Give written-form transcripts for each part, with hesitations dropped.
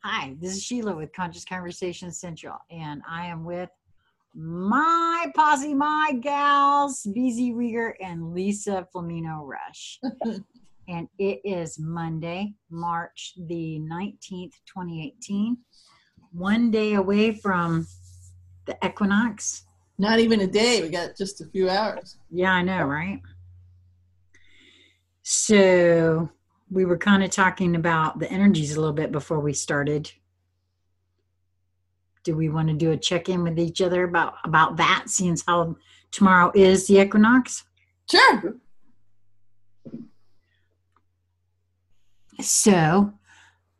Hi, this is Sheila with Conscious Conversation Central, and I am with my posse, my gals, BZ Rieger and Lisa Flamino Rush. And it is Monday, March the 19th, 2018. One day away from the equinox. Not even a day. We got just a few hours. Yeah, I know, right? So we were kind of talking about the energies a little bit before we started. Do we want to do a check-in with each other about that, seeing as how tomorrow is the equinox? Sure. So,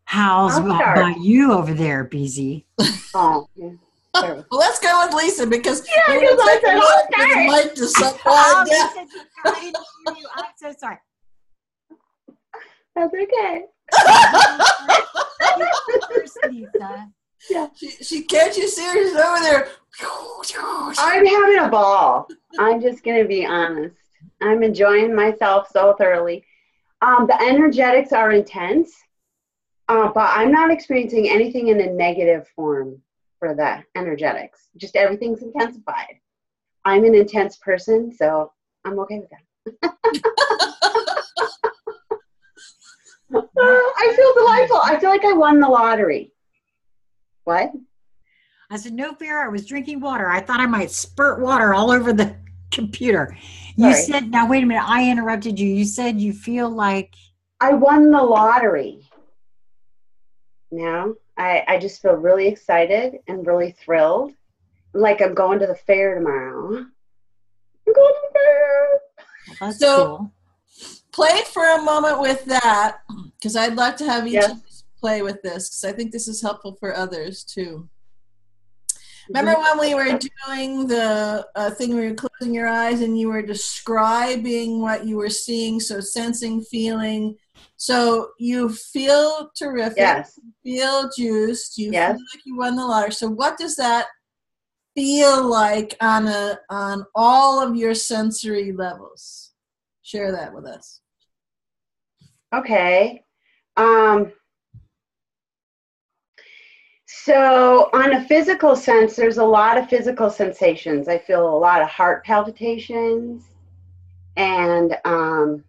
how's about you over there, BZ? Oh, yeah. Well, let's go with Lisa because Yeah, because I said, the mic to Oh, Lisa, I didn't hear you. I'm so sorry. That's okay. First, Lisa. Yeah. She can't you serious over there. I'm having a ball. I'm just going to be honest. I'm enjoying myself so thoroughly. The energetics are intense, but I'm not experiencing anything in a negative form for the energetics. Just everything's intensified. I'm an intense person, so I'm okay with that. I feel delightful. I feel like I won the lottery. What? I said, no fear. I was drinking water. I thought I might spurt water all over the computer. You Sorry. said, now wait a minute. I interrupted you. You said you feel like I won the lottery. Now, I just feel really excited and really thrilled. Like I'm going to the fair tomorrow. I'm going to the fair. well, that's So- cool. Play for a moment with that because I'd like to have each Yes. of us play with this because I think this is helpful for others too. Remember when we were doing the thing where you're closing your eyes and you were describing what you were seeing, so sensing, feeling. So you feel terrific, Yes. you feel juiced, you Yes. feel like you won the lottery. So what does that feel like on all of your sensory levels? Share that with us. Okay. So on a physical sense, there's a lot of physical sensations. I feel a lot of heart palpitations, and I'm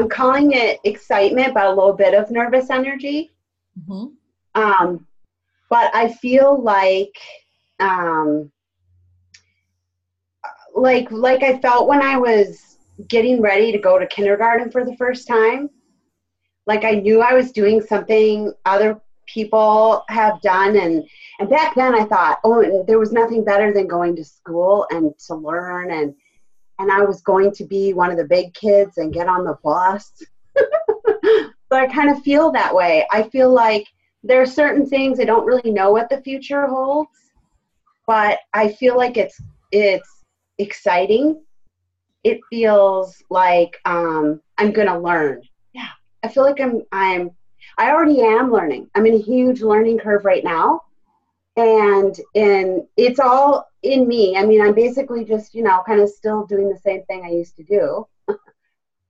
calling it excitement, but a little bit of nervous energy. Mm-hmm. But I feel like I felt when I was getting ready to go to kindergarten for the first time. Like I knew I was doing something other people have done, and back then I thought, oh, there was nothing better than going to school and to learn, and I was going to be one of the big kids and get on the bus. But I kind of feel that way. I feel like there are certain things I don't really know what the future holds, but I feel like it's exciting. It feels like I'm gonna learn. Yeah, I feel like I already am learning. I'm in a huge learning curve right now, and it's all in me. I mean, I'm basically just kind of still doing the same thing I used to do.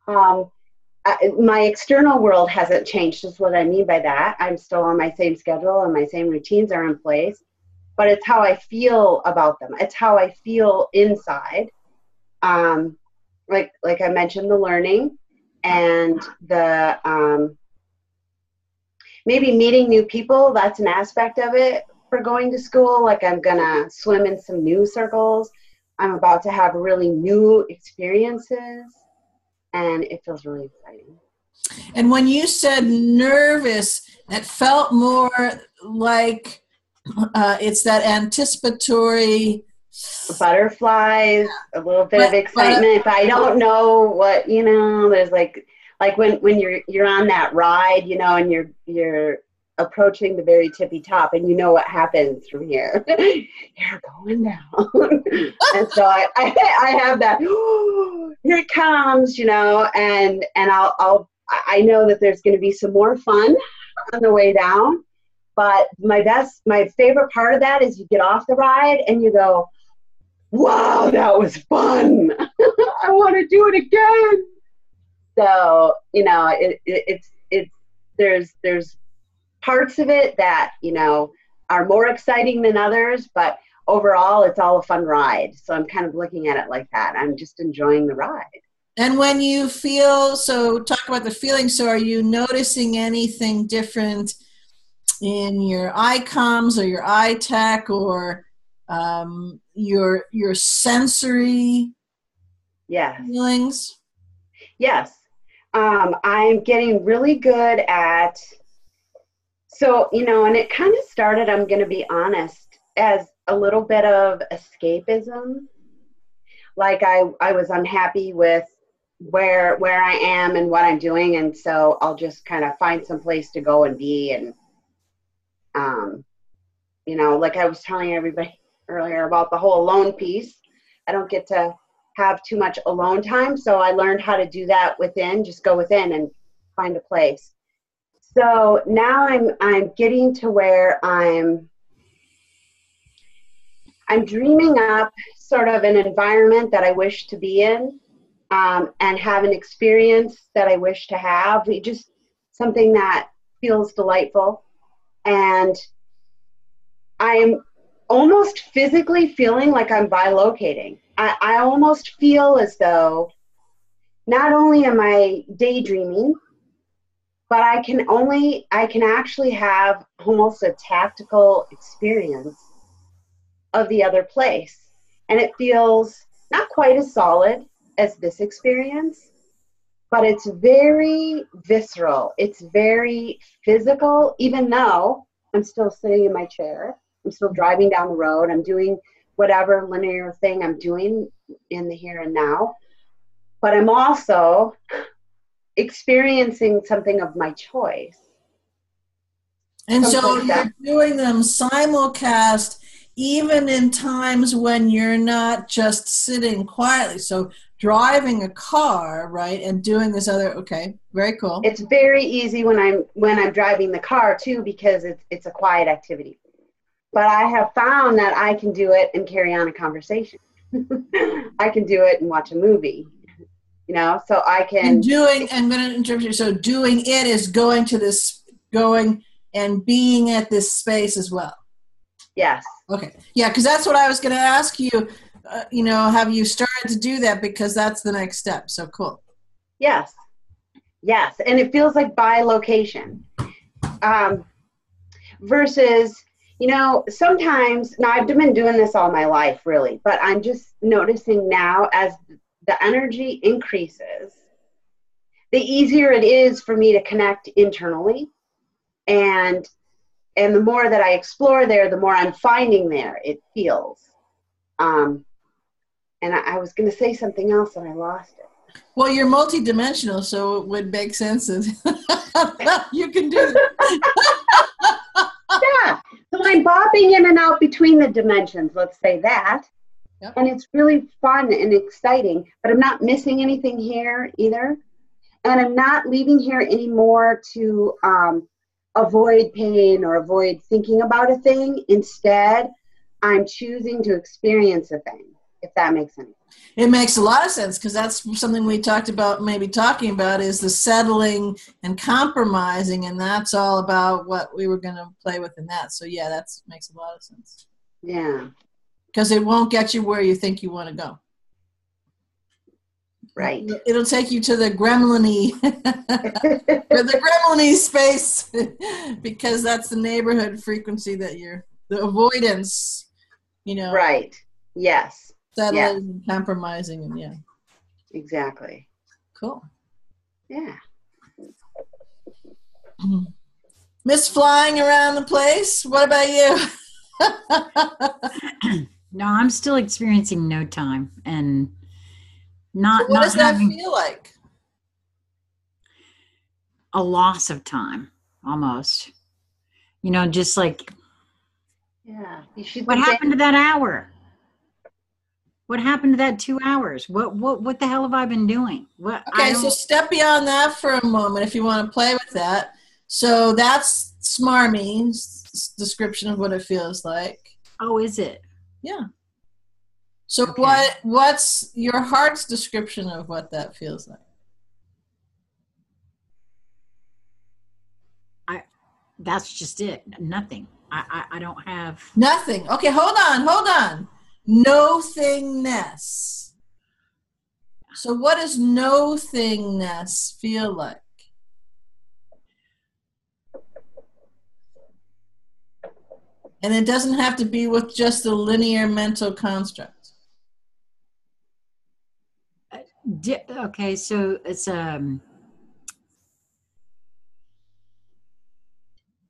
My external world hasn't changed, is what I mean by that. I'm still on my same schedule and my same routines are in place, but it's how I feel about them. It's how I feel inside. Like I mentioned, the learning and the maybe meeting new people. That's an aspect of it for going to school. Like I'm gonna swim in some new circles. I'm about to have really new experiences, and it feels really exciting. And when you said nervous, it felt more like it's that anticipatory Butterflies, a little bit of excitement. But I don't know what, there's like when you're on that ride, and you're approaching the very tippy top, and you know what happens from here. You're going down. And so I have that, here it comes, and I know that there's going to be some more fun on the way down. But my favorite part of that is you get off the ride and you go, wow, that was fun. I want to do it again. So, there's parts of it that, you know, are more exciting than others, but overall it's all a fun ride. So I'm kind of looking at it like that. I'm just enjoying the ride. And when you feel, so talk about the feeling. So are you noticing anything different in your eye comms or your eye tech or your sensory feelings? Yes. I'm getting really good at, so, you know, and it kind of started, I'm going to be honest, as a little bit of escapism. Like I was unhappy with where I am and what I'm doing, and so I'll just kind of find some place to go and be. And you know, like I was telling everybody earlier about the whole alone piece, I don't get to have too much alone time, so I learned how to do that within, just go within and find a place. So now I'm getting to where I'm dreaming up sort of an environment that I wish to be in, and have an experience that I wish to have. Just something that feels delightful. And I'm almost physically feeling like I'm bilocating. I almost feel as though not only am I daydreaming, but I can actually have almost a tactical experience of the other place. And it feels not quite as solid as this experience, but it's very visceral. It's very physical, even though I'm still sitting in my chair. I'm still driving down the road. I'm doing whatever linear thing I'm doing in the here and now. But I'm also experiencing something of my choice. And so you're doing them simulcast even in times when you're not just sitting quietly. So driving a car, right, and doing this other, okay, very cool. It's very easy when I'm driving the car too, because it's a quiet activity. But I have found that I can do it and carry on a conversation. I can do it and watch a movie, you know, so I can. And doing, I'm going to interrupt you. So doing it is going and being at this space as well. Yes. Okay. Yeah, because that's what I was going to ask you. You know, have you started to do that? Because that's the next step. So cool. Yes. Yes. And it feels like by location. Versus, you know, sometimes, now I've been doing this all my life, really, but I'm just noticing now as the energy increases, the easier it is for me to connect internally. And the more that I explore there, the more I'm finding there, it feels. And I was going to say something else and I lost it. Well, you're multidimensional, so it would make sense that you can do that. Yeah. So I'm bopping in and out between the dimensions, let's say that. Yep. And it's really fun and exciting, but I'm not missing anything here either. And I'm not leaving here anymore to avoid pain or avoid thinking about a thing. Instead, I'm choosing to experience a thing, if that makes sense. It makes a lot of sense, because that's something we talked about, maybe talking about, is the settling and compromising, and that's all about what we were going to play with in that. So yeah, that makes a lot of sense. Yeah. Because it won't get you where you think you want to go. Right. It'll take you to the gremlin-y, or the gremlin-y space, because that's the neighborhood frequency that the avoidance, you know. Right. Yes. Settling and compromising, and yeah. Exactly. Cool. Yeah. Miss Flying around the place. What about you? No, I'm still experiencing no time and not. So what does that feel like? A loss of time, almost. You know, just like. Yeah. What happened to that hour? What happened to that 2 hours? What the hell have I been doing? Okay, so step beyond that for a moment if you want to play with that. So that's Smarmy's description of what it feels like. Oh, is it? Yeah. So okay. What's your heart's description of what that feels like? that's just it. Nothing. I don't have nothing. Okay, hold on. No thingness. So what does no thingness feel like? And it doesn't have to be with just a linear mental construct. Okay, so it's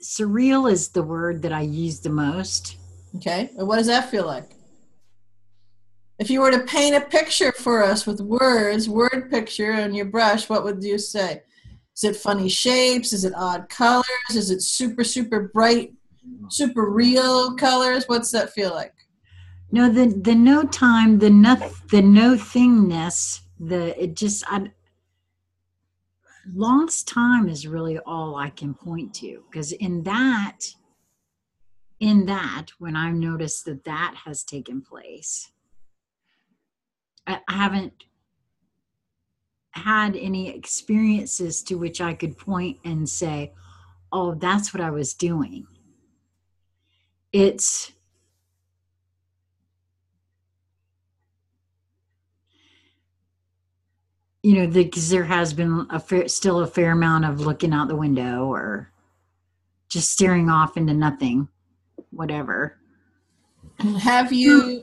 surreal is the word that I use the most. Okay, and what does that feel like? If you were to paint a picture for us with words, word picture on your brush, what would you say? Is it funny shapes? Is it odd colors? Is it super, super bright, super real colors? What's that feel like? No, the no time, the no thingness, lost time is really all I can point to, because in that when I noticed that has taken place, I haven't had any experiences to which I could point and say, oh, that's what I was doing. It's because there has been still a fair amount of looking out the window or just staring off into nothing, whatever. Have you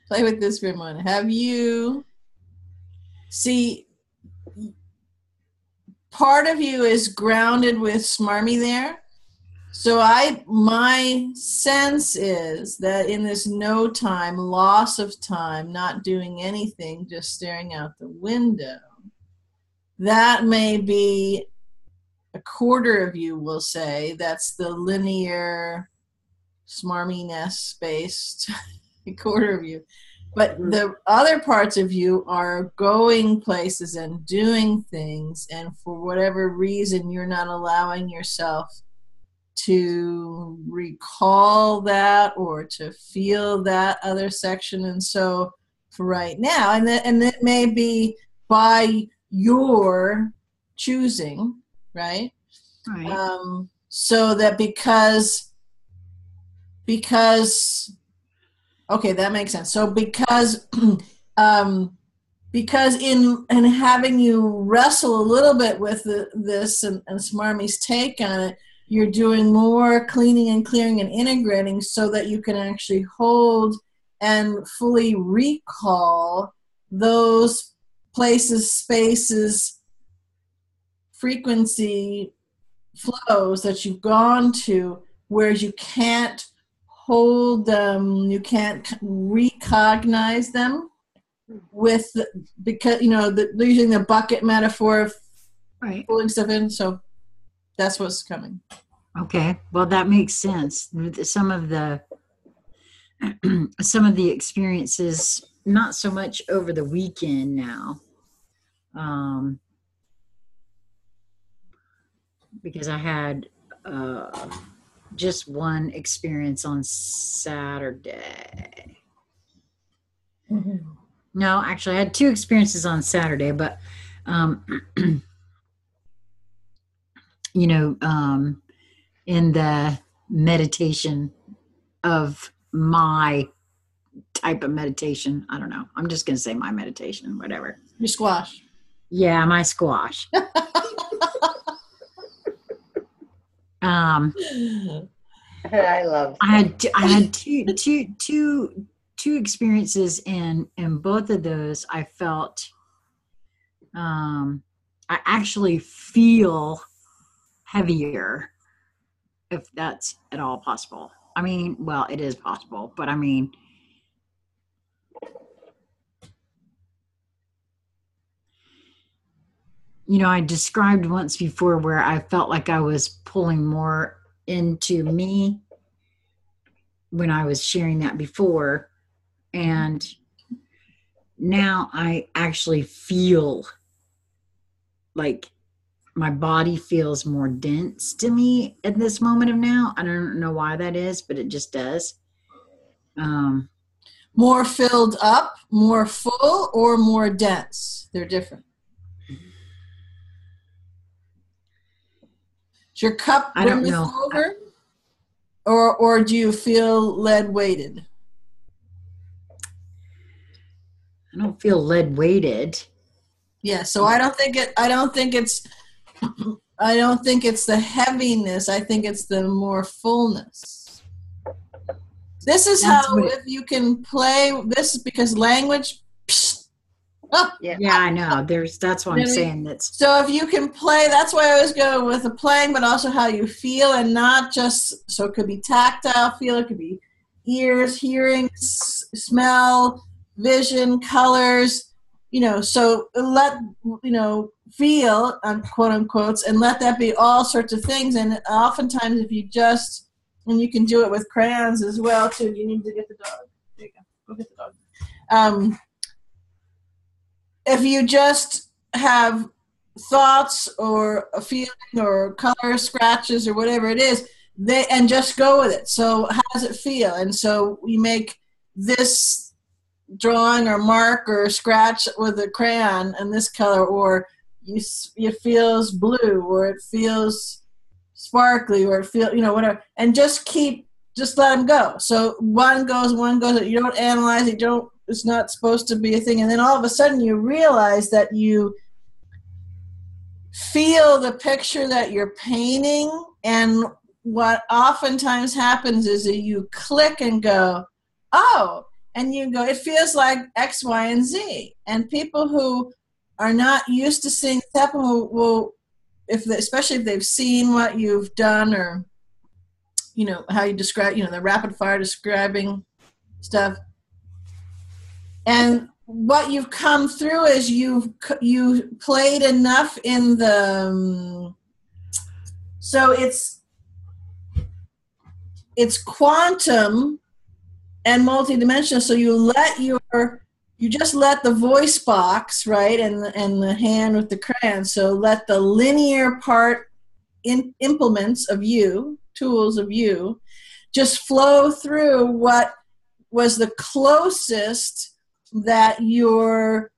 play with this for a moment? Have you see part of you is grounded with smarmy there? So my sense is that in this no time, loss of time, not doing anything, just staring out the window, that may be a quarter of you will say that's the linear smarminess based quarter of you. But the other parts of you are going places and doing things, and for whatever reason, you're not allowing yourself to recall that or to feel that other section. And so for right now, and it may be by your choosing, right? Right. So that because okay, that makes sense. So because in having you wrestle a little bit with this and Smarmy's take on it, you're doing more cleaning and clearing and integrating so that you can actually hold and fully recall those places, spaces, frequency flows that you've gone to where you can't hold them, you can't recognize them with because using the bucket metaphor of Right. pulling stuff in. So that's what's coming. Okay, well, that makes sense. Some of the experiences, not so much over the weekend now, because I had just one experience on Saturday. Mm-hmm. No, actually, I had two experiences on Saturday, but in the meditation of my type of meditation, I don't know. I'm just going to say my meditation, whatever. Your squash. Yeah, my squash. I love. I had two experiences, and in both of those, I felt. I actually feel heavier, if that's at all possible. I mean, well, it is possible, but I mean, I described once before where I felt like I was pulling more into me when I was sharing that before. And now I actually feel like my body feels more dense to me at this moment of now. I don't know why that is, but it just does. More filled up, more full, or more dense? They're different. Is your cup I don't brimming know. over? Or do you feel lead weighted? I don't feel lead weighted. Yeah, so I don't think it's the heaviness. I think it's the more fullness. This is That's how, if you can play this, because language. Yeah, I know. That's what I'm saying. That's so if you can play, that's why I always go with the playing, but also how you feel, and not just, so it could be tactile feel, it could be ears, hearing, smell, vision, colors, so let, feel, quote unquote, and let that be all sorts of things. And oftentimes if you just, and you can do it with crayons as well too. You need to get the dog. There you go. Go get the dog. If you just have thoughts or a feeling or color scratches or whatever it is, and just go with it. So how does it feel? And so you make this drawing or mark or scratch with a crayon in this color, or it feels blue, or it feels sparkly, or it feels, whatever, and just let them go. So one goes, you don't analyze it, it's not supposed to be a thing. And then all of a sudden you realize that you feel the picture that you're painting. And what oftentimes happens is that you click and go, oh, and you go, it feels like X, Y, and Z. And people who are not used to seeing this happen will, especially if they've seen what you've done, or, how you describe, the rapid fire describing stuff. And what you've come through is you played enough in the, so it's quantum and multidimensional. So you just let the voice box, right, and the hand with the crayon. So let the linear part implements of you, tools of you, just flow through what was the closest that your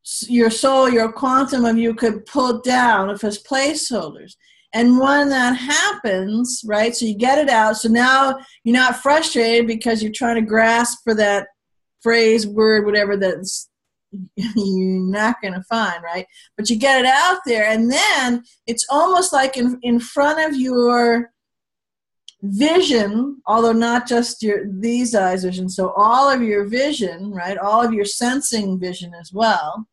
soul, your quantum of you could pull down if it's placeholders. And when that happens, right, so you get it out, so now you're not frustrated because you're trying to grasp for that phrase, word, whatever that's you're not going to find, right? But you get it out there, and then it's almost like in front of your vision, although not just these eyes vision, so all of your vision, right, all of your sensing vision as well,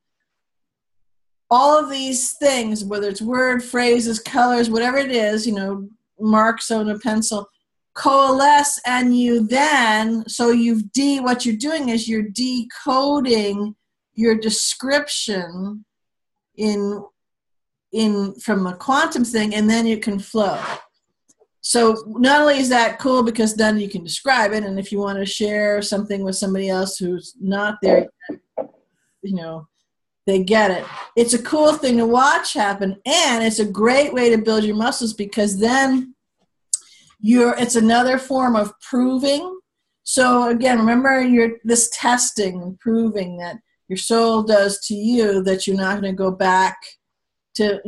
all of these things, whether it's word, phrases, colors, whatever it is, marks on a pencil, coalesce, and you then, so what you're doing is you're decoding your description in from a quantum thing, and then you can flow. So not only is that cool because then you can describe it, and if you want to share something with somebody else who's not there yet, they get it. It's a cool thing to watch happen, and it's a great way to build your muscles, because then it's another form of proving. So again, remember this testing and proving that your soul does to you, that you're not going to go back to,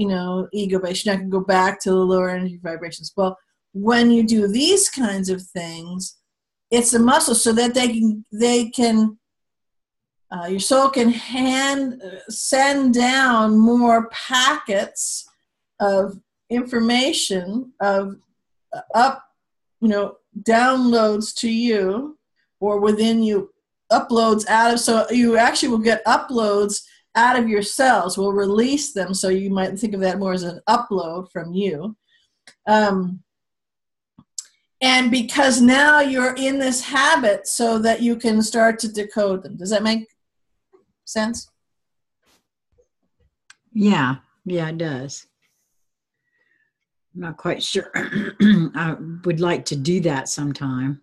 ego-based. You're not going to go back to the lower energy vibrations. Well, when you do these kinds of things, it's a muscle, so that they can your soul can send down more packets of information of downloads to you, or within you, uploads out of, so you actually will get uploads out of your cells. We'll release them, so you might think of that more as an upload from you. And because now you're in this habit, so that you can start to decode them. Does that make sense? Yeah, it does. I'm not quite sure. I would like to do that sometime,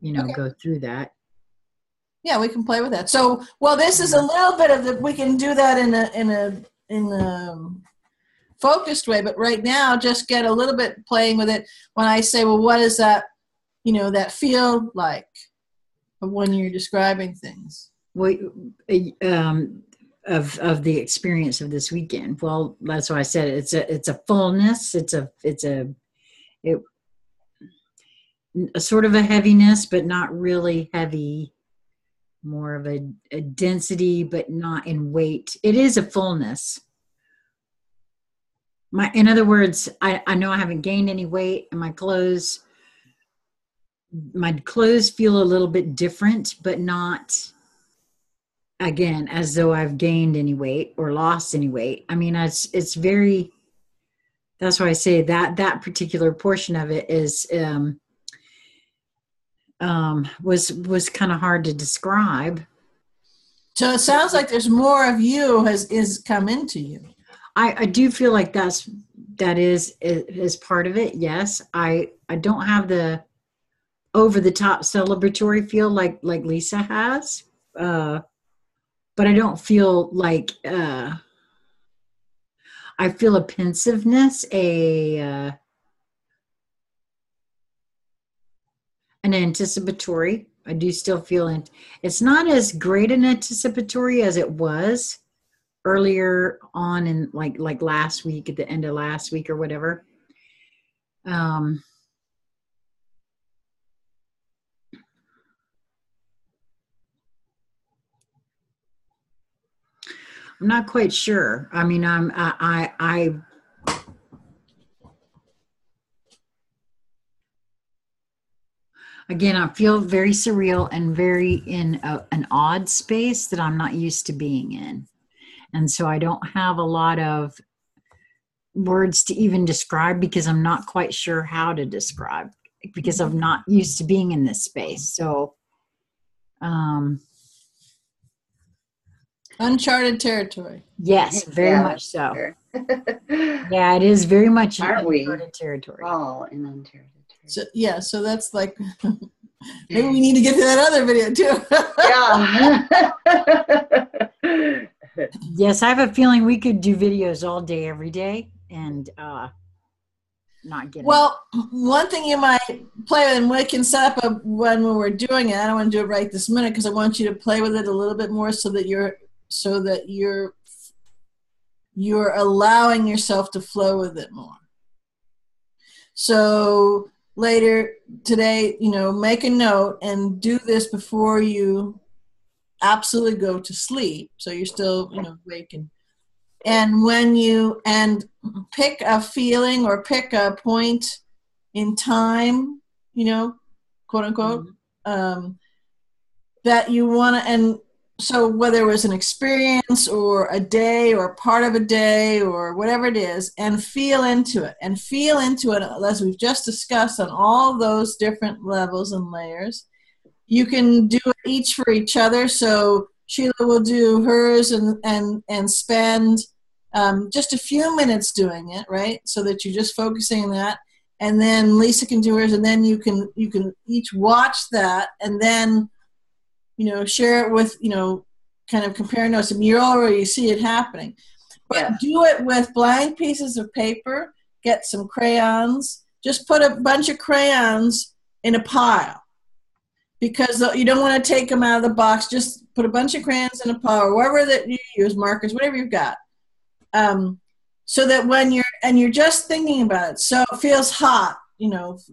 okay. Go through that. Yeah, we can play with that. So, well, this is a little bit of we can do that in a focused way, but right now just get a little bit playing with it. When I say, well, what is that, that feel like when you're describing things? Well, of the experience of this weekend. Well, that's why I said it's a fullness. It's a sort of a heaviness, but not really heavy. More of a density, but not in weight. It is a fullness. In other words, I know I haven't gained any weight, and my clothes feel a little bit different, but not, again, as though I've gained any weight or lost any weight. I mean, it's very, that's why I say that particular portion of it is, was kind of hard to describe. So it sounds like there's more of you is come into you. I do feel like that is part of it. Yes. I don't have the over the top celebratory feel like Lisa has. But I don't feel like, I feel a pensiveness, an anticipatory. I do still feel it's not as great an anticipatory as it was earlier on in like last week, at the end of last week or whatever. I'm not quite sure. I mean, again, I feel very surreal and very in an odd space that I'm not used to being in. And so I don't have a lot of words to even describe, because I'm not quite sure how to describe, because I'm not used to being in this space. So, uncharted territory. Yes, very much so. Sure. Yeah, it is very much uncharted territory. All in uncharted territory. So, yeah, so that's like, maybe we need to get to that other video too. Yeah. Yes, I have a feeling we could do videos all day, every day, and not get. Well, one thing you might play with, and we can set up when we're doing it. I don't want to do it right this minute because I want you to play with it a little bit more, so that you're allowing yourself to flow with it more. So later today, make a note and do this before you absolutely go to sleep, so you're still awake, and when you pick a feeling or pick a point in time, quote unquote, that you want to, and so whether it was an experience or a day or part of a day or whatever it is, and feel into it as we've just discussed on all those different levels and layers. You can do it each for each other. So Sheila will do hers and spend just a few minutes doing it, right? So that you're just focusing on that. And then Lisa can do hers, and then you can each watch that, and then share it with kind of compare notes. I mean, you already see it happening, but do it with blank pieces of paper. Get some crayons. Just put a bunch of crayons in a pile, because you don't want to take them out of the box. Just put a bunch of crayons in a pile, or whatever that you use, markers, whatever you've got, so that when you're just thinking about it, so it feels hot,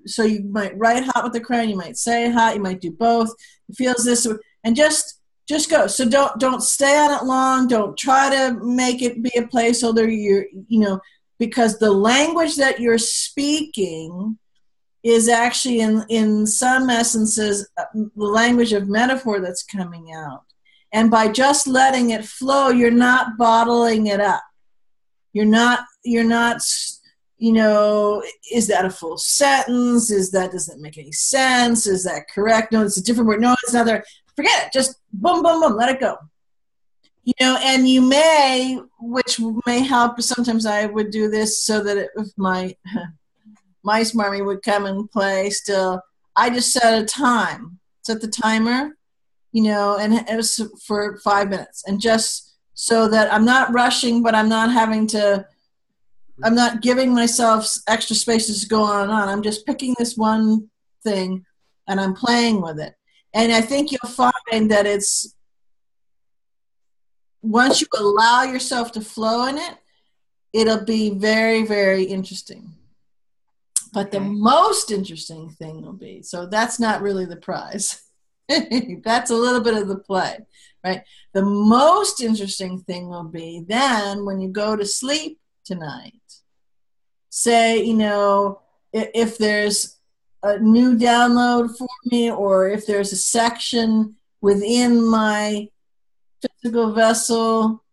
so you might write hot with the crayon, you might say hot, you might do both. It feels this, and just go. So don't stay on it long. Don't try to make it be a placeholder. Because the language that you're speaking is actually in some essences the language of metaphor that's coming out. And by just letting it flow, you're not bottling it up. You're not, is that a full sentence? does that make any sense? Is that correct? No, it's a different word. No, it's another. Forget it. Just boom, boom, boom, let it go. And you may, which may help, sometimes I would do this so that if my Mice Marmy would come and play still, I just set the timer, and it was for 5 minutes, and just so that I'm not rushing, but I'm not giving myself extra spaces to go on and on. I'm just picking this one thing and I'm playing with it. And I think you'll find that it's once you allow yourself to flow in it, it'll be very, very interesting. But the most interesting thing will be, so that's not really the prize. That's a little bit of the play, right? The most interesting thing will be then when you go to sleep tonight, say, you know, if there's a new download for me, or if there's a section within my physical vessel,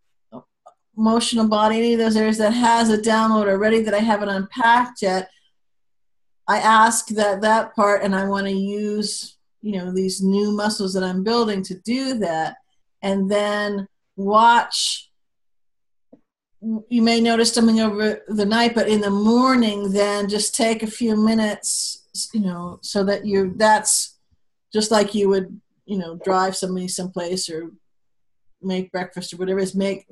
emotional body, any of those areas that has a download already that I haven't unpacked yet, I ask that part, and I want to use, you know, these new muscles that I'm building to do that, and then watch. You may notice something over the night, but in the morning, then just take a few minutes, you know, so that that's just like you would, you know, drive somebody someplace or make breakfast or whatever it is, make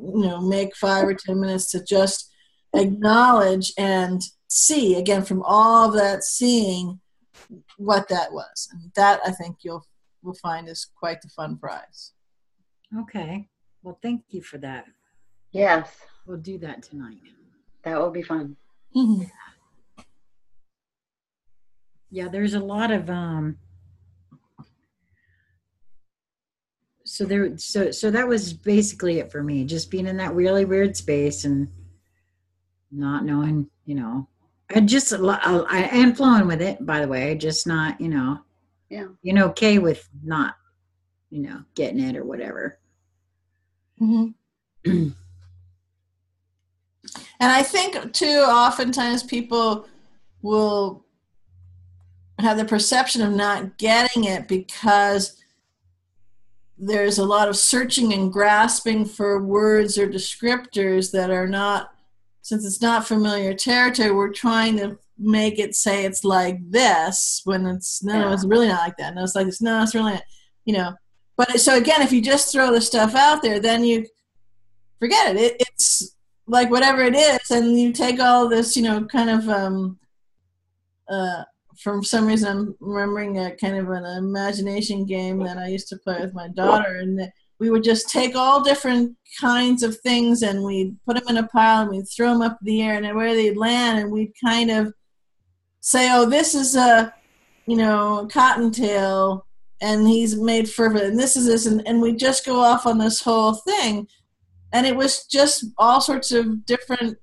5 or 10 minutes to just acknowledge and see again from all of that seeing what that was. And that, I think will find is quite the fun prize. Okay. Well, thank you for that. Yes. We'll do that tonight. That will be fun. Mm-hmm. Yeah, there's a lot of so that was basically it for me, just being in that really weird space and not knowing, you know, I am flowing with it, by the way, just not, you know, being okay with not, you know, getting it or whatever. Mm-hmm. And I think too, oftentimes people will have the perception of not getting it because there's a lot of searching and grasping for words or descriptors that are not, since it's not familiar territory, we're trying to make it say it's like this when it's, no, it's really not like that. No, it's like this. No, it's really not, you know. But so again, if you just throw the stuff out there, then you forget it. It's like whatever it is, and you take all this, you know, kind of, for some reason I'm remembering a kind of an imagination game that I used to play with my daughter, and we would just take all different kinds of things and we'd put them in a pile and we'd throw them up in the air, and where they'd land, and we'd kind of say, oh, this is a, you know, cottontail, and he's made fur, and this is this, and we just go off on this whole thing. And it was just all sorts of different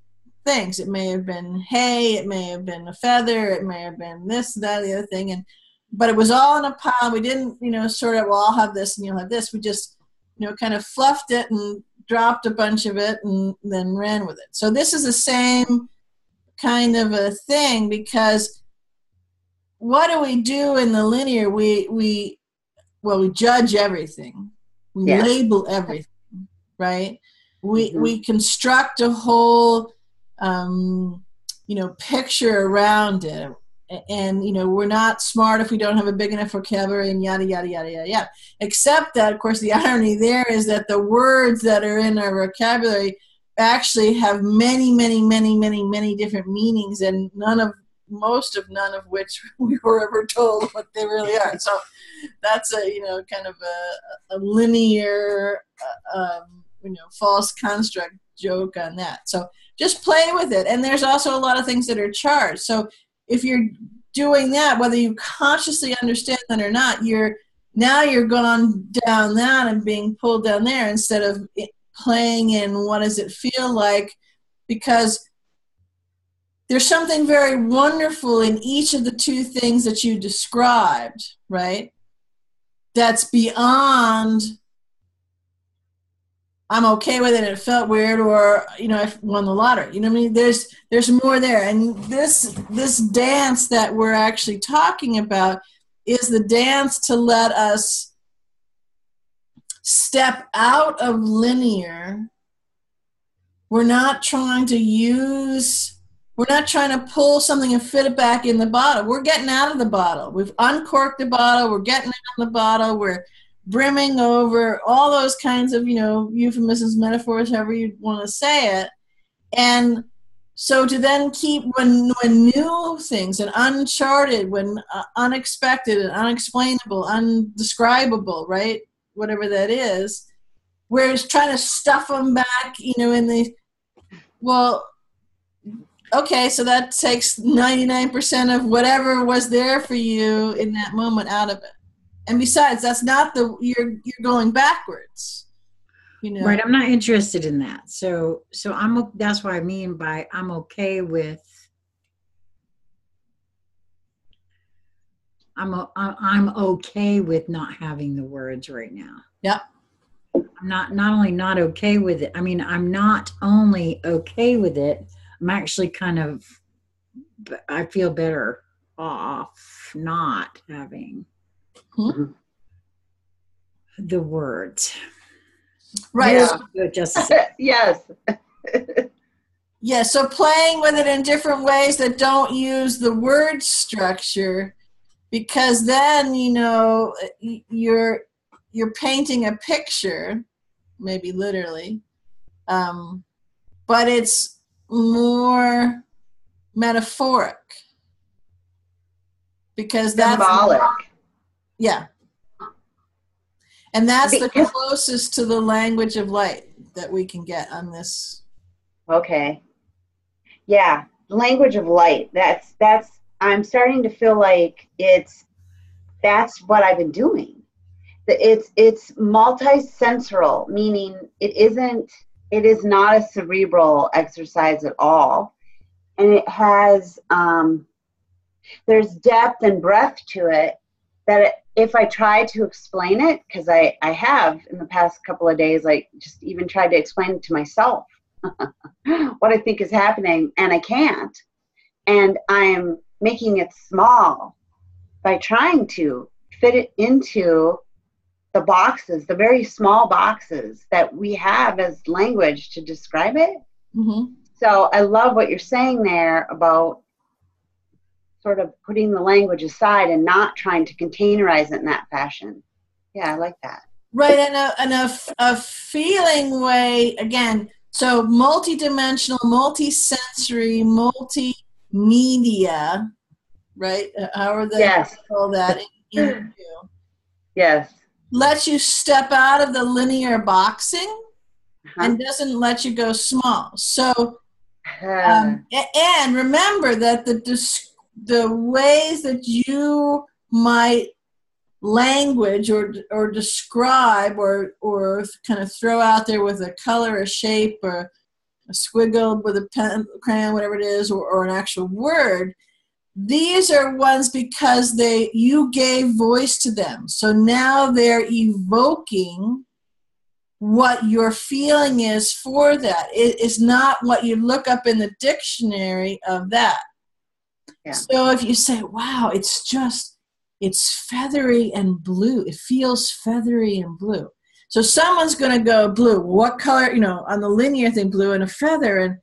things. It may have been hay, it may have been a feather, it may have been this, that, the other thing. But it was all in a pile. We didn't, you know, sort of, well, I'll have this and you'll have this. We just, you know, kind of fluffed it and dropped a bunch of it and then ran with it. So this is the same kind of a thing, because what do we do in the linear? We judge everything. We label everything, right? We construct a whole, you know, picture around it. And, you know, we're not smart if we don't have a big enough vocabulary and yada, yada, yada, yada, yada. Except that, of course, the irony there is that the words that are in our vocabulary actually have many, many, many, many, many different meanings, and none of which we were ever told what they really are. So that's a, you know, kind of a linear, you know, false construct joke on that. So just play with it. And there's also a lot of things that are charged. So if you're doing that, whether you consciously understand that or not, you're gone down that and being pulled down there instead of playing in what does it feel like, because there's something very wonderful in each of the two things that you described, right? That's beyond, I'm okay with it, it felt weird, or, you know, I won the lottery. You know what I mean? There's more there. And this dance that we're actually talking about is the dance to let us step out of linear. We're not trying to pull something and fit it back in the bottle. We're getting out of the bottle. We've uncorked the bottle. We're getting out of the bottle. We're brimming over, all those kinds of, you know, euphemisms, metaphors, however you want to say it. And so to then keep, when new things and uncharted, when unexpected and unexplainable, undescribable, right, whatever that is, we're trying to stuff them back, in the, well, okay, so that takes 99% of whatever was there for you in that moment out of it. And besides, that's not you're going backwards. Right, I'm not interested in that. So that's what I mean by I'm okay with. I'm okay with not having the words right now. Yep. I'm not only not okay with it. I mean, I'm not only okay with it. I'm actually kind of. I feel better off not having the words. Right. Just yes. Yeah. So playing with it in different ways that don't use the word structure, because then you're painting a picture, maybe literally, but it's more metaphoric because that's symbolic. Yeah. And that's the closest to the language of light that we can get on this. Okay. Yeah, language of light. That's I'm starting to feel like that's what I've been doing. It's multisensorial, meaning it is not a cerebral exercise at all. And it has there's depth and breadth to it that if I try to explain it, because I have in the past couple of days, like just even tried to explain it to myself what I think is happening, and I can't. And I'm making it small by trying to fit it into the boxes, the very small boxes that we have as language to describe it. Mm-hmm. So I love what you're saying there about sort of putting the language aside and not trying to containerize it in that fashion. Yeah, I like that. Right, and a feeling way, again, so multidimensional, multisensory, multimedia, right? However they call that in you. Yes. Lets you step out of the linear boxing and doesn't let you go small. So, and remember that the ways that you might language or describe or kind of throw out there with a color, a shape, or a squiggle with a pen, crayon, whatever it is, or an actual word, these are ones because you gave voice to them. So now they're evoking what your feeling is for that. It is not what you look up in the dictionary of that. Yeah. So if you say, wow, it's feathery and blue. It feels feathery and blue. So someone's going to go blue. What color, on the linear thing, blue and a feather.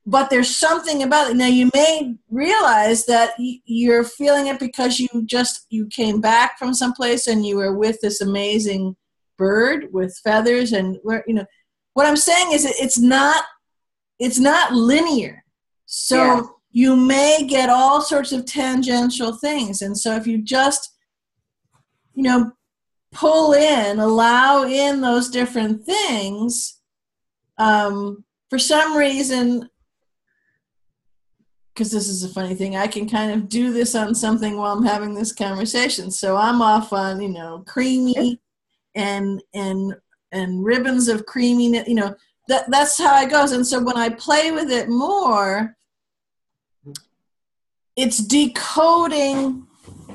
But there's something about it. Now you may realize that you're feeling it because you came back from someplace and you were with this amazing bird with feathers. And what I'm saying is it's not linear. So you may get all sorts of tangential things. And so if you just, allow in those different things, for some reason, because this is a funny thing, I can kind of do this on something while I'm having this conversation. So I'm off on, creamy and ribbons of creaminess, that's how it goes. And so when I play with it more, it's decoding,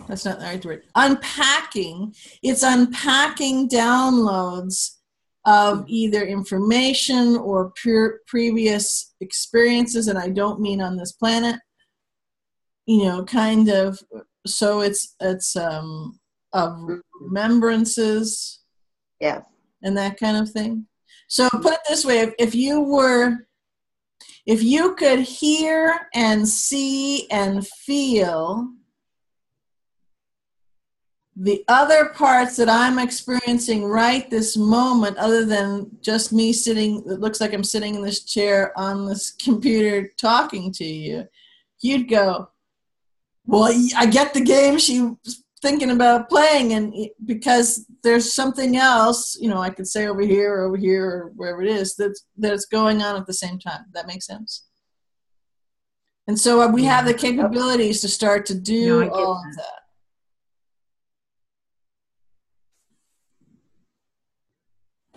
that's not the right word, unpacking. It's unpacking downloads of either information or previous experiences, and I don't mean on this planet, kind of, so it's of remembrances, and that kind of thing. So put it this way, if you could hear and see and feel the other parts that I'm experiencing right this moment, other than just me sitting, it looks like I'm sitting in this chair on this computer talking to you, you'd go, well, I get the game she thinking about playing, and because there's something else, I could say over here or wherever it is that's going on at the same time. That makes sense. And so we have the capabilities to start to do all of that.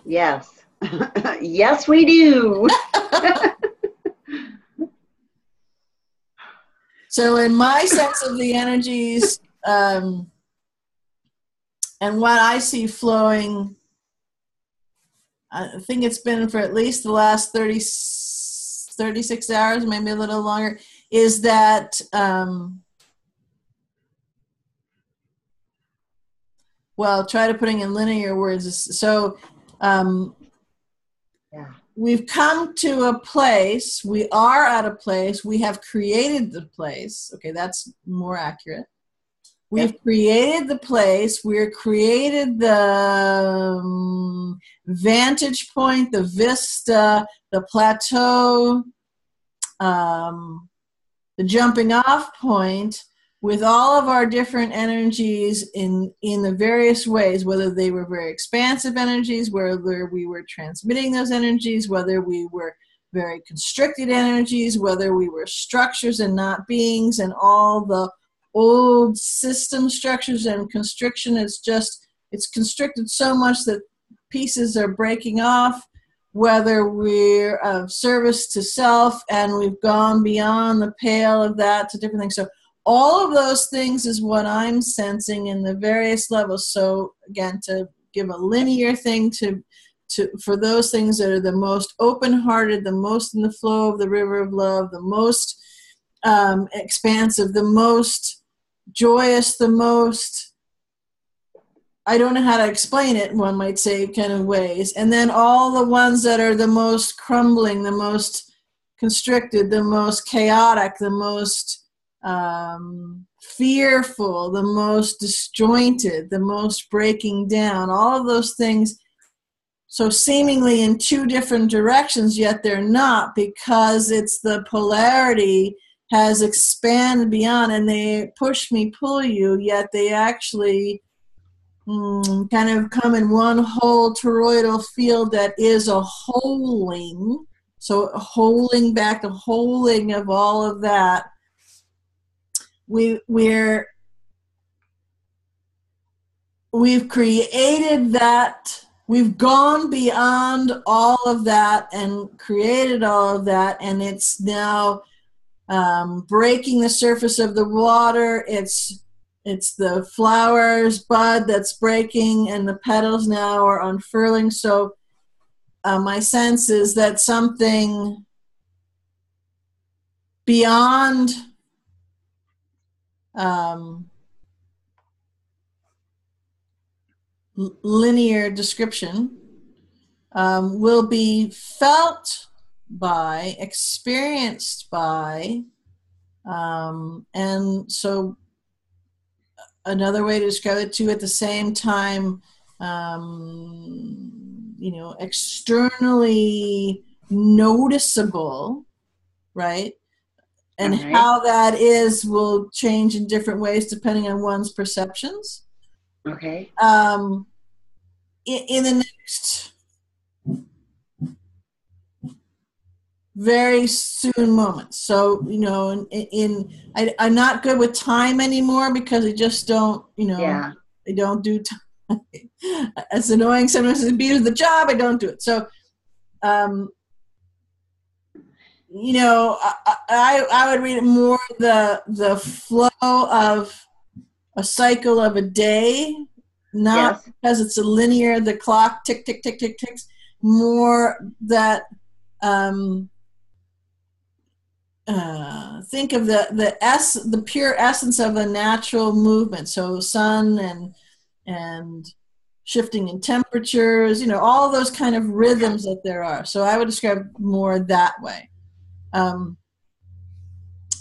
Yes. Yes, we do. So in my sense of the energies, and what I see flowing, I think it's been for at least the last 36 hours, maybe a little longer, is that, well, try to putting in linear words. So we've come to a place, we are at a place, we have created the place. Okay, that's more accurate. We've created the place, we're created the vantage point, the vista, the plateau, the jumping off point with all of our different energies in the various ways, whether they were very expansive energies, whether we were transmitting those energies, whether we were very constricted energies, whether we were structures and not beings, and all the old system structures and constriction. It's constricted so much that pieces are breaking off, whether we're of service to self and we've gone beyond the pale of that to different things. So all of those things is what I'm sensing in the various levels. So again, to give a linear thing for those things that are the most open-hearted, the most in the flow of the river of love, the most expansive, the most joyous, the most, I don't know how to explain it, one might say, kind of ways. And then all the ones that are the most crumbling, the most constricted, the most chaotic, the most fearful, the most disjointed, the most breaking down, all of those things. So seemingly in two different directions, yet they're not, because it's the polarity has expanded beyond, and they push me, pull you, yet they actually kind of come in one whole toroidal field that is a holding. So holding back, the holding of all of that. We've created that. We've gone beyond all of that and created all of that, and it's now breaking the surface of the water. It's the flower's bud that's breaking, and the petals now are unfurling. So my sense is that something beyond linear description will be felt by, experienced by, and so another way to describe it too, at the same time, externally noticeable, right? And how that will change in different ways depending on one's perceptions. Okay. In the next very soon moments. So, I'm not good with time anymore because I just don't, I don't do time. It's annoying sometimes to be with the job, I don't do it. So, I would read it more the flow of a cycle of a day, not because it's a linear, the clock tick, tick, tick, tick, ticks, more that think of the pure essence of a natural movement. So sun and shifting in temperatures, all of those kind of rhythms that there are. So I would describe more that way.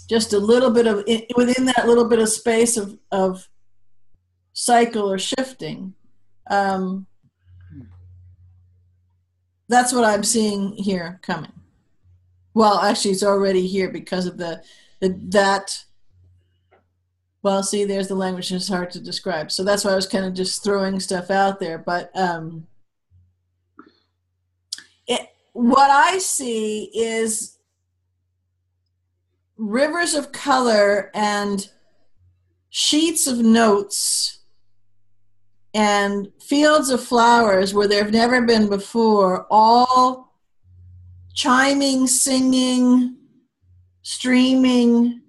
Just a little bit of, within that little bit of space of cycle or shifting. That's what I'm seeing here coming. Well, actually, it's already here because of that Well, see, there's the language that's hard to describe. So that's why I was kind of just throwing stuff out there. But what I see is rivers of color and sheets of notes and fields of flowers where there have never been before, all chiming, singing, streaming,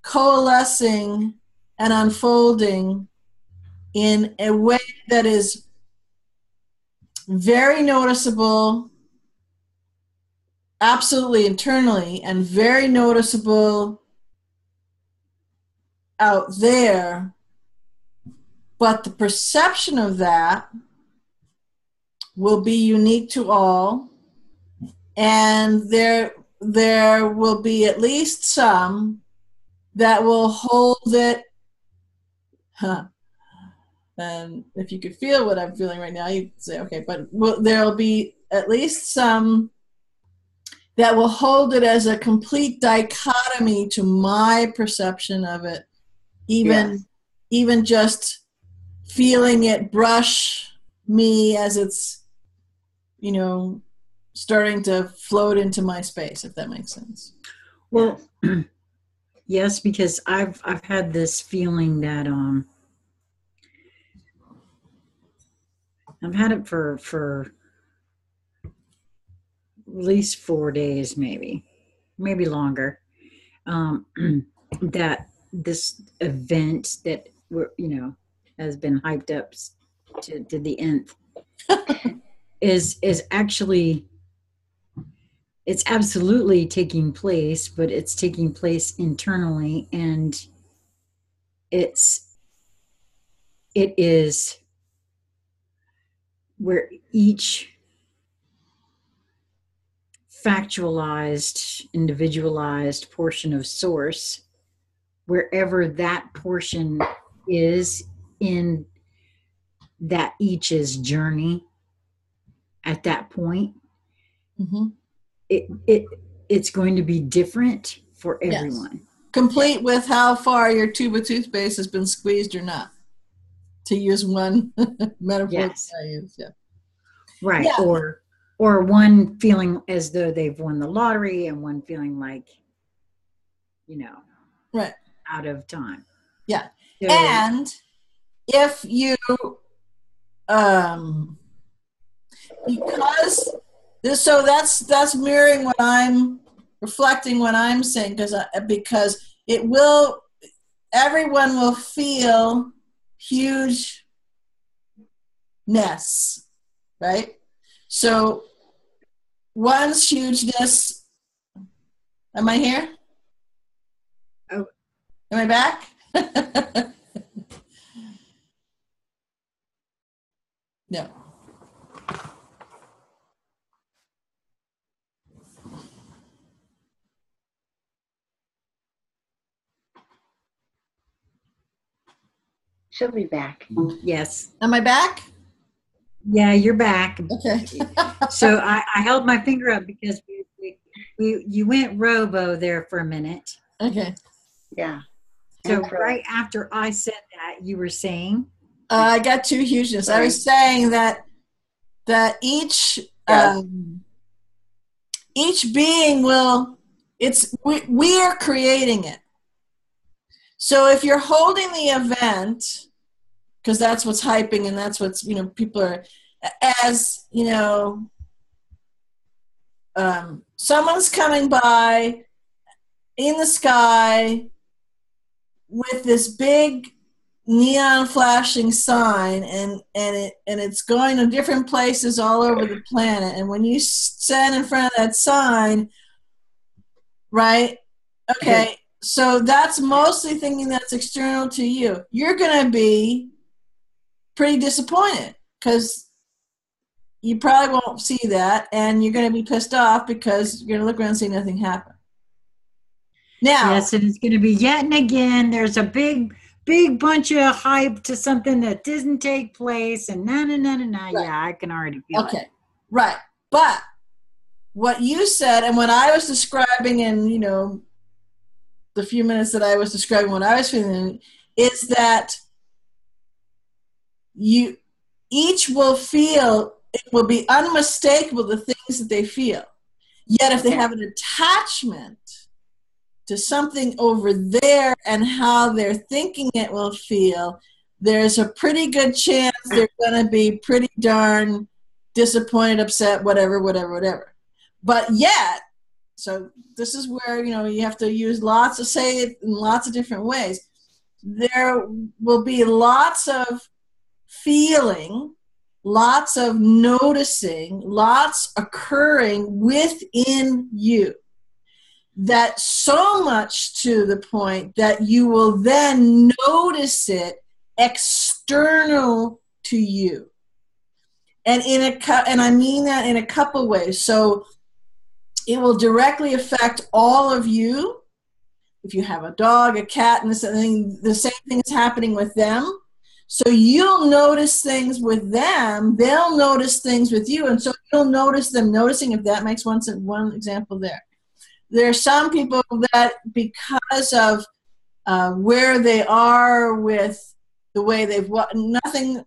coalescing and unfolding in a way that is very noticeable, absolutely internally, and very noticeable out there. But the perception of that will be unique to all, and there will be at least some that will hold it. And if you could feel what I'm feeling right now, you'd say, okay, but there'll be at least some that will hold it as a complete dichotomy to my perception of it, even just feeling it brush me as it's, starting to float into my space, if that makes sense. Well, yes, because I've had this feeling that I've had it for at least 4 days, maybe longer. That this event that has been hyped up to the nth is actually, it's absolutely taking place, but it's taking place internally, and it is where each factualized, individualized portion of source, wherever that portion is in that each's journey at that point, mm-hmm. it's going to be different for everyone. Yes. Complete with how far your tube of toothpaste has been squeezed or not, to use one metaphor. Yes. I use, yeah. Right. Yeah. Or one feeling as though they've won the lottery, and one feeling like, right, out of time. Yeah. So, and if you, because this, so that's mirroring what I'm reflecting, what I'm saying, because it will, everyone will feel hugeness, right? So one's hugeness, am I here? Oh. Am I back? No. She'll be back. Yes. Am I back? Yeah, you're back. Okay. So I held my finger up because you went robo there for a minute. Okay. Yeah. So right after I said that, you were saying? I got two hugeness. Right. I was saying that each being will, we are creating it. So if you're holding the event, because that's what's hyping and that's what's, people are, as, someone's coming by in the sky with this big neon flashing sign, and it's going to different places all over the planet. And when you stand in front of that sign, right? Okay, so that's mostly thinking that's external to you. You're going to be pretty disappointed because you probably won't see that, and you're going to be pissed off because you're going to look around and see nothing happen. Now, yes, and it's going to be yet and again. There's a big bunch of hype to something that didn't take place, and no. Right. Yeah, I can already feel it. Okay, right. But what you said and what I was describing and, the few minutes that I was describing what I was feeling, is that you each will feel, it will be unmistakable the things that they feel. Yet if they have an attachment to something over there and how they're thinking it will feel, there's a pretty good chance they're going to be pretty darn disappointed, upset, whatever. But yet, so this is where, you have to say it in lots of different ways. There will be lots of feeling, lots of noticing, lots occurring within you. That so much to the point that you will then notice it external to you. And and I mean that in a couple ways. So it will directly affect all of you. If you have a dog, a cat, and the same thing is happening with them. So you'll notice things with them. They'll notice things with you. And so you'll notice them noticing, if that makes one example there. There are some people that, because of where they are with the way they've walked, nothing,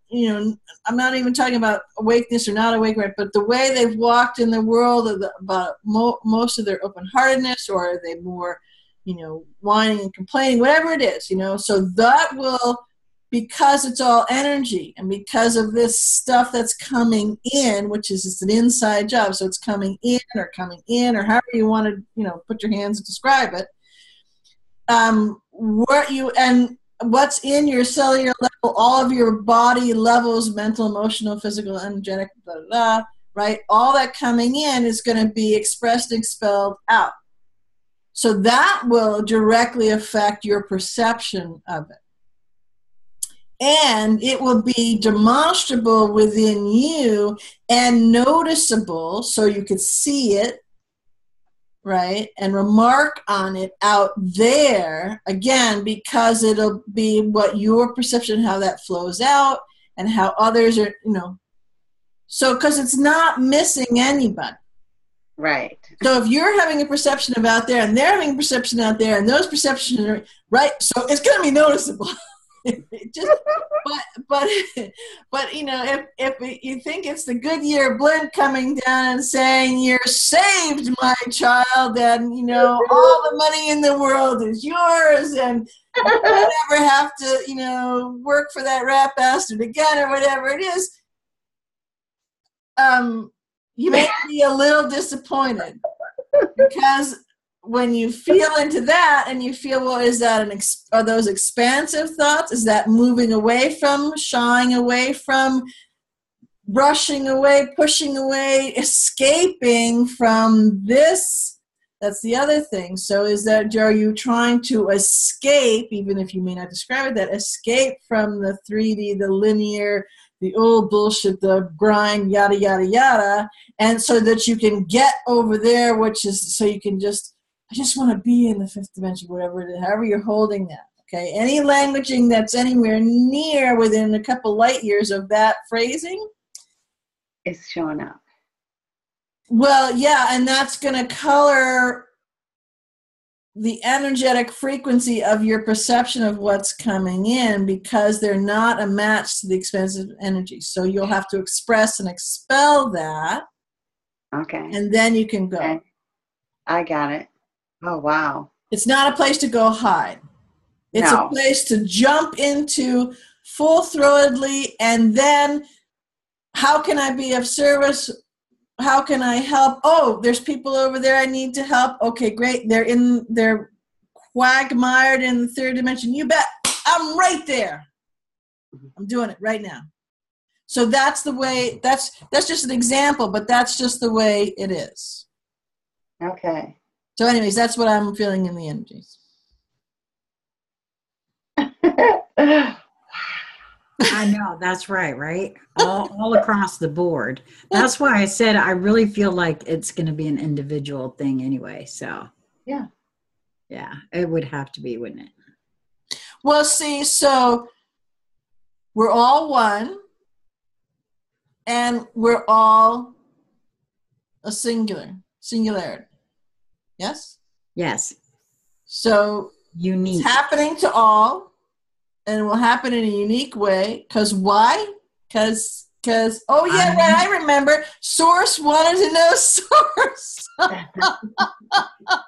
I'm not even talking about awakeness or not awakeness, but the way they've walked in the world, about most of their open-heartedness, or are they more, whining and complaining, whatever it is, so that will, because it's all energy, and because of this stuff that's coming in, which is it's an inside job, so it's coming in, or however you want to, put your hands and describe it. What's in your cellular level, all of your body levels, mental, emotional, physical, energetic, blah, blah, blah, right? All that coming in is going to be expressed and expelled out. So that will directly affect your perception of it. And it will be demonstrable within you and noticeable, so you could see it, right, and remark on it out there, again, because it'll be what your perception, how that flows out, and how others are, so because it's not missing anybody. Right. So if you're having a perception of out there, and they're having a perception out there, and those perceptions are, right, so it's going to be noticeable. Just, but if you think it's the Goodyear blimp coming down and saying, "You're saved, my child," and all the money in the world is yours, and you never have to work for that rat bastard again, or whatever it is, you may be a little disappointed, because when you feel into that and you feel, well, is that are those expansive thoughts? Is that moving away from, shying away from, brushing away, pushing away, escaping from this? That's the other thing. So are you trying to escape, even if you may not describe it, that escape from the 3D, the linear, the old bullshit, the grind, yada, yada, yada, and so that you can get over there, which is, so you can I just want to be in the fifth dimension, whatever it is, however you're holding that, okay? Any languaging that's anywhere near within a couple light years of that phrasing is showing up. Well, yeah, and that's going to color the energetic frequency of your perception of what's coming in, because they're not a match to the expansive energy. So you'll have to express and expel that. Okay. And then you can go. Okay. I got it. Oh, wow. It's not a place to go hide. It's a place to jump into full-throatedly, and then how can I be of service? How can I help? Oh, there's people over there I need to help. Okay, great. They're quagmired in the third dimension. You bet. I'm right there. I'm doing it right now. So that's the way, that's just an example, but that's just the way it is. Okay. So anyways, that's what I'm feeling in the energies. I know, that's right? All across the board. That's why I said I really feel like it's going to be an individual thing anyway. So yeah, it would have to be, wouldn't it? Well, see, so we're all one, and we're all a singularity. Yes? Yes. So Unique. It's happening to all, and it will happen in a unique way. Because why? Because oh yeah, right, I remember. Source wanted to know source.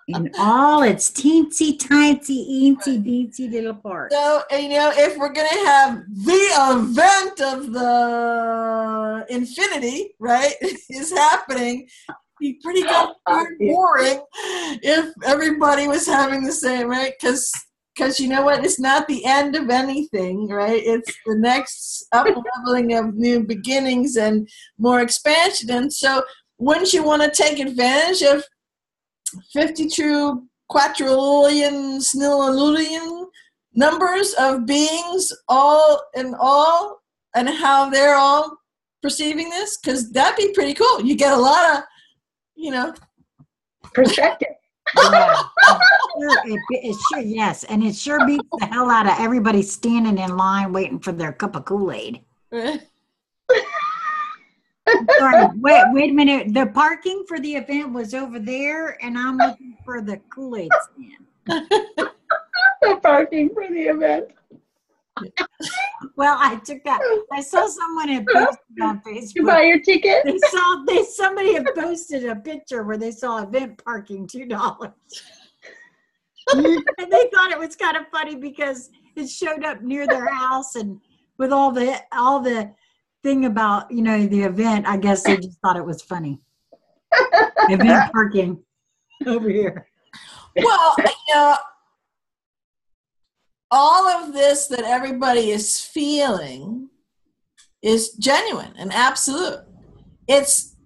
In all its teensy tiny eensy beensy little parts. So, if we're going to have the event of the infinity, right, is happening, it'd be pretty boring if everybody was having the same, right? Because you know what? It's not the end of anything, right? It's the next up-leveling of new beginnings and more expansion. And so wouldn't you want to take advantage of 52 quadrillion, snillion numbers of beings all in all, and how they're all perceiving this? Because that'd be pretty cool. You get a lot of, perspective. Yeah. It sure, yes. And it sure beats the hell out of everybody standing in line waiting for their cup of Kool-Aid. Sorry, wait a minute. The parking for the event was over there, and I'm looking for the Kool-Aid stand. The parking for the event. Well, I took that. I saw someone had posted on Facebook. You buy your ticket? Somebody had posted a picture where they saw event parking $2. And they thought it was kind of funny because it showed up near their house, and with all the thing about the event, I guess they just thought it was funny. Event parking over here. Well, all of this that everybody is feeling is genuine and absolute.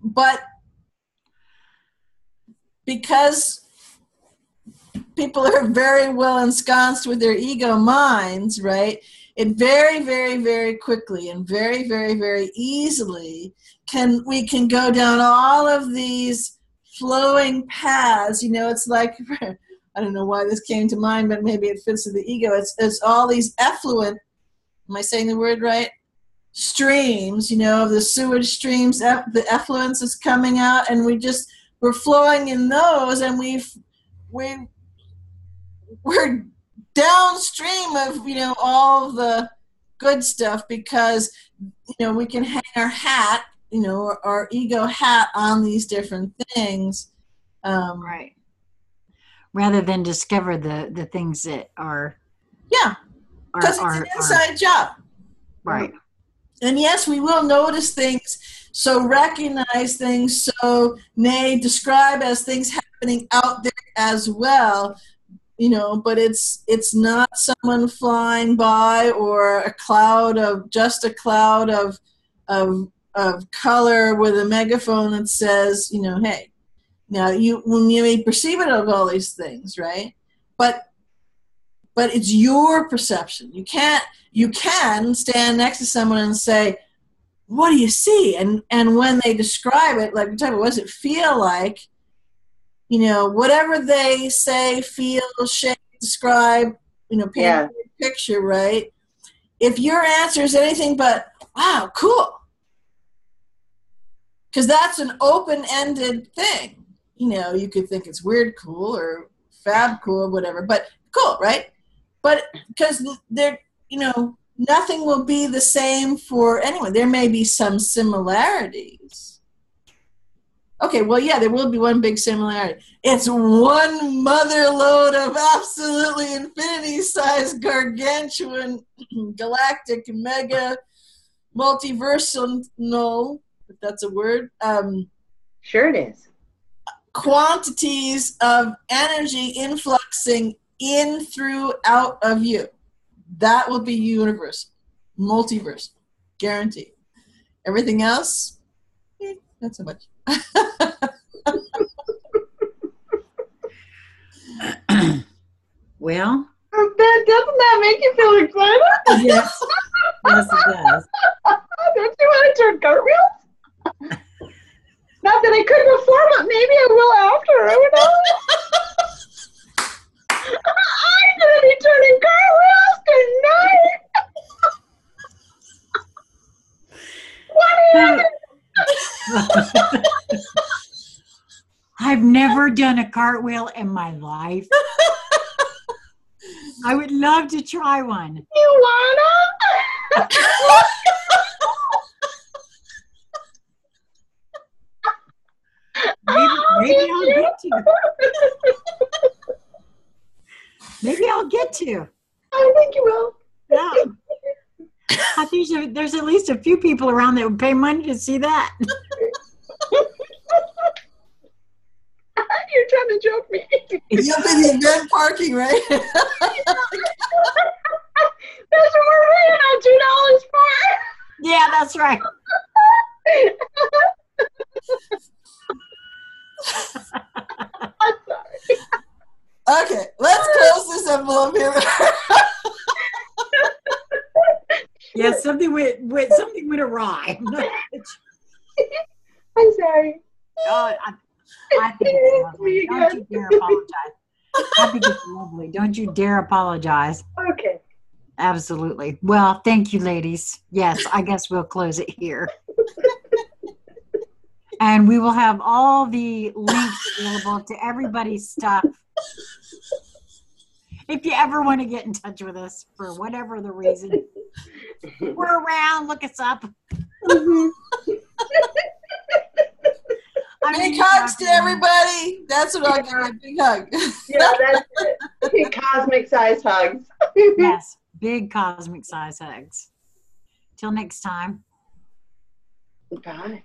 But because people are very well ensconced with their ego minds, right? It very, very, very quickly and very, very, very easily we can go down all of these flowing paths. It's like, I don't know why this came to mind, but maybe it fits with the ego. It's all these effluent, am I saying the word right? Streams, of the sewage streams, the effluence is coming out, and we're flowing in those, and we're downstream of, all the good stuff because, we can hang our hat, our ego hat on these different things. Right. Rather than discover the things that are. Yeah. Because it's an inside job. Right. And yes, we will notice things, so recognize things, so describe as things happening out there as well. But it's not someone flying by or a cloud of color with a megaphone that says, hey. Now when you may perceive it of all these things, right? But it's your perception. You can stand next to someone and say, what do you see? And when they describe it, like, what does it feel like? Whatever they say, feel, shape, describe, paint a picture, right? If your answer is anything but, wow, cool. Because that's an open-ended thing. You could think it's weird cool or fab cool, whatever, but cool, right? But because nothing will be the same for anyone. There may be some similarities. Okay, well, yeah, there will be one big similarity. It's one mother load of absolutely infinity-sized, gargantuan, galactic, mega, multiversal, if that's a word. Sure it is. Quantities of energy influxing in, through, out of you. That will be universal, multiverse, guaranteed. Everything else, not so much. Well, doesn't that make you feel excited? Yes, yes, it does. Don't you want to turn cartwheels? Not that I could before, but maybe I will after. I don't know. I'm going to be turning cartwheels tonight. What happened? I've never done a cartwheel in my life. I would love to try one. You wanna? Maybe I'll get to. Maybe I'll get to. I think you will. Yeah. I think there's at least a few people around that would pay money to see that. You're trying to joke me. You'll be the event parking, right? That's what we're paying on $2 for. Yeah, that's right. I'm sorry. Okay, let's close this envelope here. Yeah, something went awry. I'm sorry. I think it's lovely. Don't you dare apologize. I think it's lovely. Don't you dare apologize. Okay. Absolutely. Well, thank you, ladies. Yes, I guess we'll close it here. And we will have all the links available to everybody's stuff. If you ever want to get in touch with us for whatever the reason, we're around. Look us up. Big hugs to everybody. That's what I'll give you, a big hug. Yeah, that's it. Cosmic size hugs. Yes, big cosmic size hugs. Till next time. Bye.